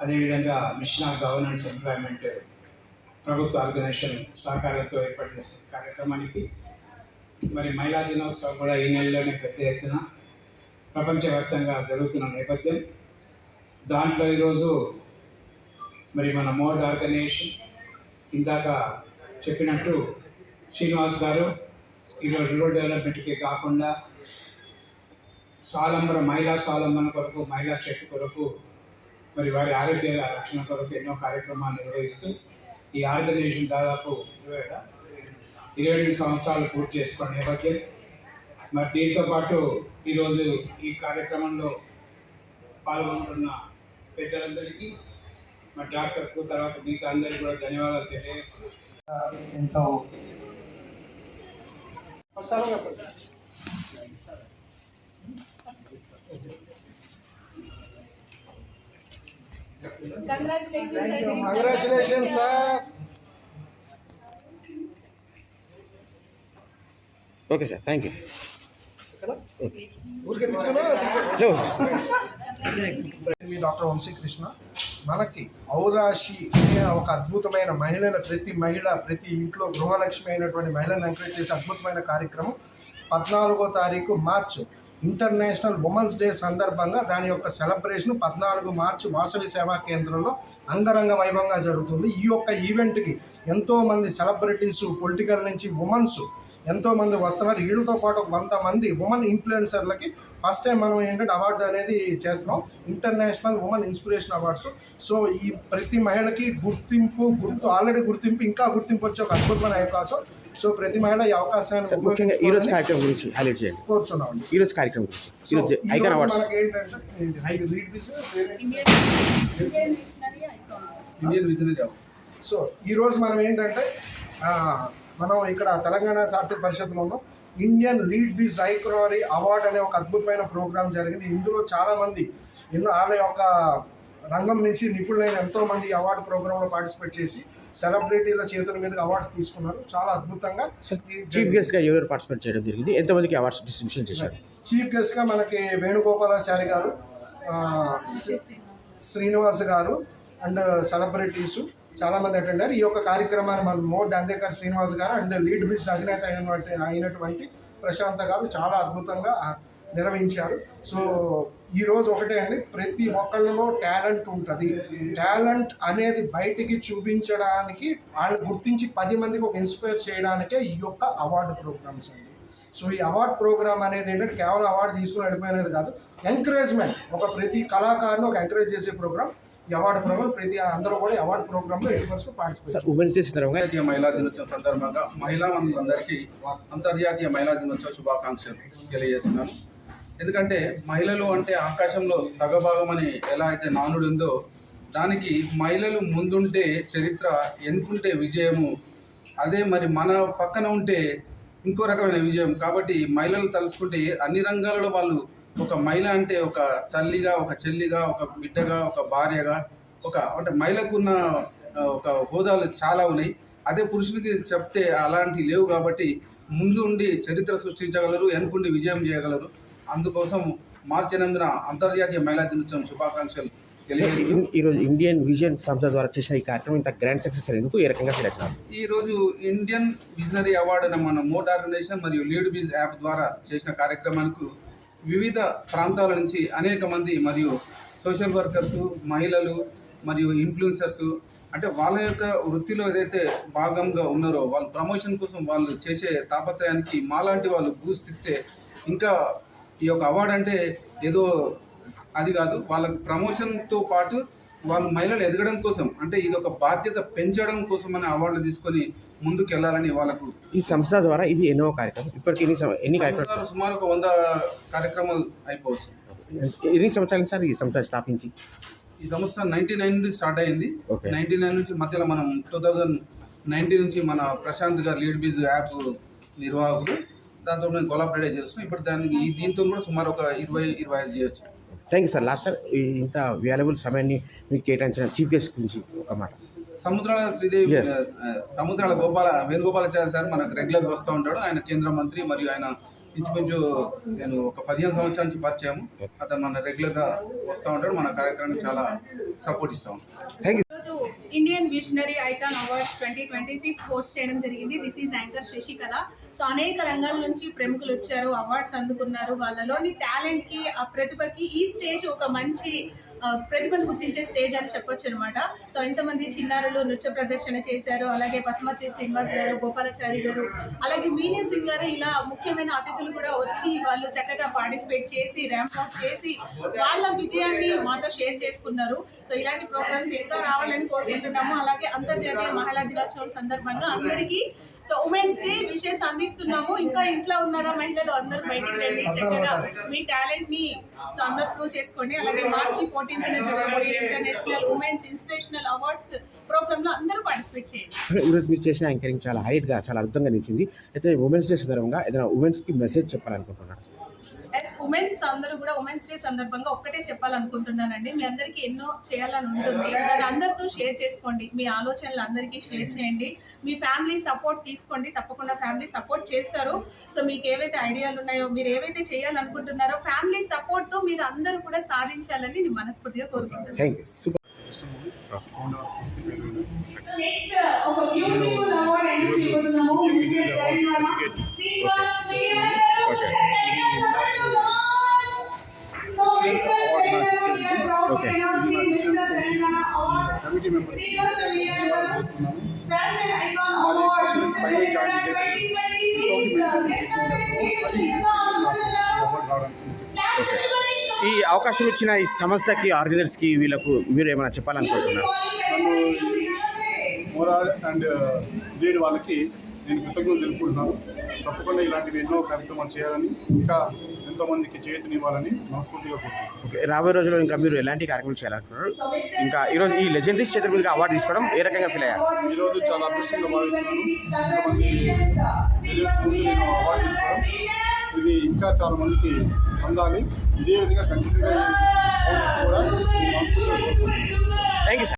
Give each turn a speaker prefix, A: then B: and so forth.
A: అదేవిధంగా machine of governance employment ప్రభుత్వ organisation సహకారంతో ఏర్పాటు చేసిన కార్యక్రమానికి మరి మహిళా దినోత్సవం కూడా ఈ నెలలోనే పెద్ద ఎత్తున ప్రపంచవ్యాప్తంగా జరుగుతున్న నేపథ్యం. దాంట్లో ఈరోజు మరి మన మోడ్ ఆర్గనైజేషన్ ఇందాక చెప్పినట్టు శ్రీనివాస్ గారు ఈరోజు రూరల్ డెవలప్మెంట్కి కాకుండా మహిళా స్వాలంబన కొరకు, మహిళా శక్తి కొరకు, మరి వారి ఆరోగ్య రక్షణ కొరకు ఎన్నో కార్యక్రమాలు నిర్వహిస్తూ ఈ ఆర్గనైజేషన్ దాదాపు 22 సంవత్సరాలు పూర్తి చేసుకున్న నేపథ్యం. మరి దీంతో పాటు ఈరోజు ఈ కార్యక్రమంలో పాల్గొంటున్న పెద్దలందరికీ, మరి డాక్టర్కు, తర్వాత మిగతా అందరికీ కూడా ధన్యవాదాలు తెలియజేస్తూ ఎంతో
B: Congratulations, sir.
C: Okay, sir. Thank you.
B: మీ డాక్టర్ వంశీకృష్ణ. మనకి ఔరాషి అనే ఒక అద్భుతమైన మహిళల ప్రతి ఇంట్లో గృహలక్ష్మి అయినటువంటి మహిళలను ఎంకరేజ్ చేసే అద్భుతమైన కార్యక్రమం 14వ తారీఖు మార్చు ఇంటర్నేషనల్ ఉమెన్స్ డే సందర్భంగా దాని యొక్క సెలబ్రేషన్ 14 మార్చి వాసవి సేవా కేంద్రంలో అంగరంగ వైభవంగా జరుగుతుంది. ఈ యొక్క ఈవెంట్కి ఎంతోమంది సెలబ్రిటీసు, పొలిటికల్ నుంచి ఉమెన్స్ ఎంతోమంది వస్తున్నారు. వీళ్ళతో పాటు 100 మంది ఉమెన్ ఇన్ఫ్లుయెన్సర్లకి ఫస్ట్ టైం మనం ఏంటంటే అవార్డు అనేది చేస్తున్నాం, international women inspiration awards. So ఈ ప్రతి మహిళకి ఆల్రెడీ గుర్తింపు, ఇంకా గుర్తింపు వచ్చే ఒక అద్భుతమైన అవకాశం. సో ప్రతి మహిళ ఈ అవకాశాన్ని
C: ఈరోజు కార్యక్రమం గురించి హైలైట్ చేయండి.
B: కోరుచున్నామండి.
C: ఈరోజు కార్యక్రమం గురించి
B: మనకి ఏంటంటే సో ఈరోజు మనం ఏంటంటే మనం ఇక్కడ తెలంగాణ సాహిత్య పరిషత్లో ఉన్నాం. ఇండియన్ లీడ్ దిస్ ఐకానరీ అవార్డ్ అనే ఒక అద్భుతమైన ప్రోగ్రాం జరిగింది. ఇందులో చాలామంది వాళ్ళ యొక్క రంగం నుంచి నిపుణులైన ఎంతోమంది ఈ అవార్డు ప్రోగ్రాంలో పార్టిసిపేట్ చేసి సెలబ్రిటీల చేతుల మీద అవార్డ్స్ తీసుకున్నారు. చాలా అద్భుతంగా.
C: చీఫ్ గెస్ట్గా ఎవరు పార్టిసిపేట్ చేయడం జరిగింది? ఎంతమందికి అవార్డ్స్ డిస్ట్రిబ్యూషన్ చేశారు?
B: చీఫ్ గెస్ట్గా మనకి వేణుగోపాలాచారి గారు, శ్రీనివాస్ గారు అండ్ సెలబ్రిటీసు చాలామంది అటెండ్ అయ్యారు. ఈ యొక్క కార్యక్రమాన్ని మన మోడ్ అందేకర్ శ్రీనివాస్ గారు అండ్ లీడ్ బిజ్ అధినేత అయినటువంటి ప్రశాంత్ గారు చాలా అద్భుతంగా నిర్వహించారు. సో ఈరోజు ఒకటే అండి, ప్రతి ఒక్కళ్ళలో టాలెంట్ ఉంటుంది. టాలెంట్ అనేది బయటికి చూపించడానికి, వాళ్ళు గుర్తించి 10 మందికి ఒక ఇన్స్పైర్ చేయడానికే ఈ యొక్క అవార్డు ప్రోగ్రామ్స్ అండి. సో ఈ అవార్డు ప్రోగ్రామ్ అనేది ఏంటంటే కేవలం అవార్డు తీసుకుని వెళ్ళిపోయినది కాదు, ఎంకరేజ్మెంట్. ప్రతి కళాకారుని ఒక ఎంకరేజ్ చేసే ప్రోగ్రామ్ ఈ అవార్డు ప్రోగ్రామ్. అందరూ కూడా అవార్డు ప్రోగ్రాంలో 80% పార్టిసిపేట్.
D: అంతర్జాతీయ మహిళా దినోత్సవం సందర్భంగా మహిళా అందరికీ అంతర్జాతీయ మహిళా దినోత్సవ శుభాకాంక్షలు తెలియజేస్తున్నాను. ఎందుకంటే మహిళలు అంటే ఆకాశంలో సగభాగం అని ఎలా అయితే నానుడు ఉందో, దానికి మహిళలు ముందుంటే చరిత్ర, ఎన్నుకుంటే విజయము, అదే మరి మన పక్కన ఉంటే ఇంకో రకమైన విజయం. కాబట్టి మహిళలు తలుసుకుంటే అన్ని రంగాలలో వాళ్ళు, ఒక మహిళ అంటే ఒక తల్లిగా, ఒక చెల్లిగా, ఒక బిడ్డగా, ఒక భార్యగా, అంటే మహిళకున్న ఒక హోదాలు చాలా ఉన్నాయి. అదే పురుషునికి చెప్తే అలాంటివి లేవు. కాబట్టి ముందు ఉండి చరిత్ర సృష్టించగలరు, ఎన్నుకుండి విజయం చేయగలరు. అందుకోసం మార్చి 8న అంతర్జాతీయ మహిళా దినోత్సవం శుభాకాంక్షలు తెలియజేస్తూ,
C: ఈరోజు ఇండియన్ విజన్ సంస్థ ద్వారా చేసిన ఈ కార్యక్రమం ఇంత గ్రాండ్ సక్సెస్ ఎందుకు, ఏ రకంగా ఫీల్ అవుతున్నారు?
D: ఈరోజు ఇండియన్ విజనరీ అవార్డు అనే మన మోడ్ ఆర్గనైజేషన్ మరియు లీడ్ బిజ్ యాప్ ద్వారా చేసిన కార్యక్రమానికి వివిధ ప్రాంతాల నుంచి అనేక మంది మరియు సోషల్ వర్కర్సు, మహిళలు మరియు ఇన్ఫ్లుయెన్సర్సు, అంటే వాళ్ళ యొక్క వృత్తిలో ఏదైతే భాగంగా ఉన్నారో వాళ్ళ ప్రమోషన్ కోసం వాళ్ళు చేసే తాపత్రయానికి మాలాంటి వాళ్ళు బూస్ట్ ఇస్తే, ఇంకా ఈ యొక్క అవార్డు అంటే ఏదో అది కాదు, వాళ్ళకి ప్రమోషన్తో పాటు వాళ్ళు మహిళలు ఎదగడం కోసం, అంటే ఇది ఒక బాధ్యత పెంచడం కోసం అనే అవార్డులు తీసుకొని ముందుకు వెళ్ళాలని వాళ్ళకు.
C: ఈ సంస్థ ద్వారా ఇది ఎన్నో కార్యక్రమం, ఇప్పటికి ఎన్ని కార్యక్రమాలు?
D: సుమారు 100 కార్యక్రమాలు అయిపోవచ్చు.
C: ఎన్ని సంవత్సరాలు సార్ ఈ సంస్థ స్థాపించి?
D: ఈ సంస్థ 99 నుండి స్టార్ట్ అయింది. 99 నుంచి మధ్యలో మనం 2019 నుంచి మన ప్రశాంత్ గారు లీడ్ బిజ్ యాప్ నిర్వాహకులు, దాంతో మేము కొలాబరేట్ చేస్తున్నాం. ఇప్పుడు దీంతో కూడా సుమారు ఒక 20-25 చేయొచ్చు.
C: Thank you sir. Last sir, ఇంత వాల్యుబుల్ సమయాన్ని మీకు కేటాయించిన చీఫ్ గెస్ట్ గురించి ఒక మాట.
D: సముద్రాల వేణుగోపాలాచారి సార్ మనకు రెగ్యులర్గా వస్తూ ఉంటాడు. ఆయన కేంద్ర మంత్రి మరియు ఆయన ఇంచుమించు నేను ఒక 15 సంవత్సరాల నుంచి పరిచయం. అతను మన రెగ్యులర్గా వస్తూ ఉంటాడు, మన కార్యక్రమానికి చాలా సపోర్ట్ ఇస్తూ ఉంటాడు.
C: Thank you.
E: ఈరోజు Indian visionary icon awards 2026 host చేయడం జరిగింది. This is anchor Sasikala. So అనేక రంగాల నుంచి ప్రముఖులు వచ్చారు, అవార్డ్స్ అందుకున్నారు. వాళ్ళలోని టాలెంట్కి, ఆ ప్రతిభకి ఈ స్టేజ్ ఒక మంచి ప్రతిభను గుర్తించే స్టేజ్ అని చెప్పొచ్చు అనమాట. సో ఎంతమంది చిన్నారులు నృత్య ప్రదర్శన చేశారు, అలాగే పసుమతి శ్రీనివాస్ గారు, గోపాలాచారి గారు, అలాగే మీనియర్ సింగ్ గారు, ఇలా ముఖ్యమైన అతిథులు కూడా వచ్చి వాళ్ళు చక్కగా పార్టిసిపేట్ చేసి ర్యాంప్ అప్ చేసి వాళ్ళ విజయాన్ని మాతో షేర్ చేసుకున్నారు. సో ఇలాంటి ప్రోగ్రామ్స్ ఇంకా రావాలని కోరుకుంటున్నాము. అలాగే అంతర్జాతీయ మహిళా దినోత్సవం సందర్భంగా అందరికీ సో ఉమెన్స్ డే విషెస్ అందిస్తున్నాము. ఇంకా ఇంట్లో ఉన్నారా మహిళలు, అందరూ బయటికి రండి, చక్కగా మీ టాలెంట్ ని సో అందరూ ప్రూవ్ చేసుకోండి. అలాగే మార్చి 14th జరగబోయే international women's inspirational awards program లో అందరూ పార్టిసిపేట్ చేయండి.
C: ఈరోజు మీరు చేసిన యాంకరింగ్ చాలా హైట్గా, చాలా అద్భుతంగా నిలిచింది. అయితే ఉమెన్స్ డే సందర్భంగా ఏదైనా ఉమెన్స్కి మెసేజ్ చెప్పాలనుకుంటున్నాను.
E: ఉమెన్స్ అందరూ కూడా ఉమెన్స్ డే సందర్భంగా ఒక్కటే చెప్పాలనుకుంటున్నానండి. మీ అందరికీ ఎన్నో చేయాలని ఉంటుంది, దాన్ని అందరితో షేర్ చేసుకోండి. మీ ఆలోచనలు అందరికీ షేర్ చేయండి. మీ ఫ్యామిలీ సపోర్ట్ తీసుకోండి, తప్పకుండా ఫ్యామిలీ సపోర్ట్ చేస్తారు. సో మీకు ఏవైతే ఐడియాలు ఉన్నాయో, మీరు ఏవైతే చేయాలనుకుంటున్నారో ఫ్యామిలీ సపోర్ట్తో మీరు అందరూ కూడా సాధించాలని నేను మనస్ఫూర్తిగా కోరుకుంటున్నాను.
C: Thank you. సూపర్.
E: నెక్స్ట్ ఒక బ్యూటిఫుల్ అవార్డ్ అండ్ ఇవ్వబోతున్నాము. Mister Telangana Srinivas
D: committee members fashion icon award
C: ఈ అవకాశం ఇచ్చిన ఈ సంస్థకి, ఆర్గనైజర్స్కి, వీళ్ళకు మీరు ఏమైనా చెప్పాలనుకుంటున్నారు?
F: మోరాల్ అండ్ గ్రేడ్ వాళ్ళకి నేను కృతజ్ఞతలు తెలుపుకుంటున్నాను. తప్పకుండా ఇలాంటివి ఎన్నో కార్యక్రమాలు చేయాలని, ఇంకా ఎంతోమందికి చేతినివ్వాలని మనస్ఫూర్తిగా కోరుకుంటున్నాను.
C: ఓకే, రాబోయే రోజుల్లో ఇంకా మీరు ఎలాంటి కార్యక్రమాలు చేయాలనుకుంటున్నారు? ఇంకా ఈరోజు ఈ లెజెండరీస్ చేతుల మీదుగా అవార్డు తీసుకోవడం ఏ రకంగా ఫీల్ అయ్యారు?
F: ఈరోజు చాలా అదృష్టంగా భావిస్తున్నాను. ఇంతమంది లీడర్స్ ముందు నేను అవార్డు తీసుకోవడం, ఇది ఇంకా చాలా మందికి అందాలి. ఇదే విధంగా కంటిన్యూగా కూడా మనస్ఫూర్తిగా కోరుకుంటున్నాను.
C: Thank you.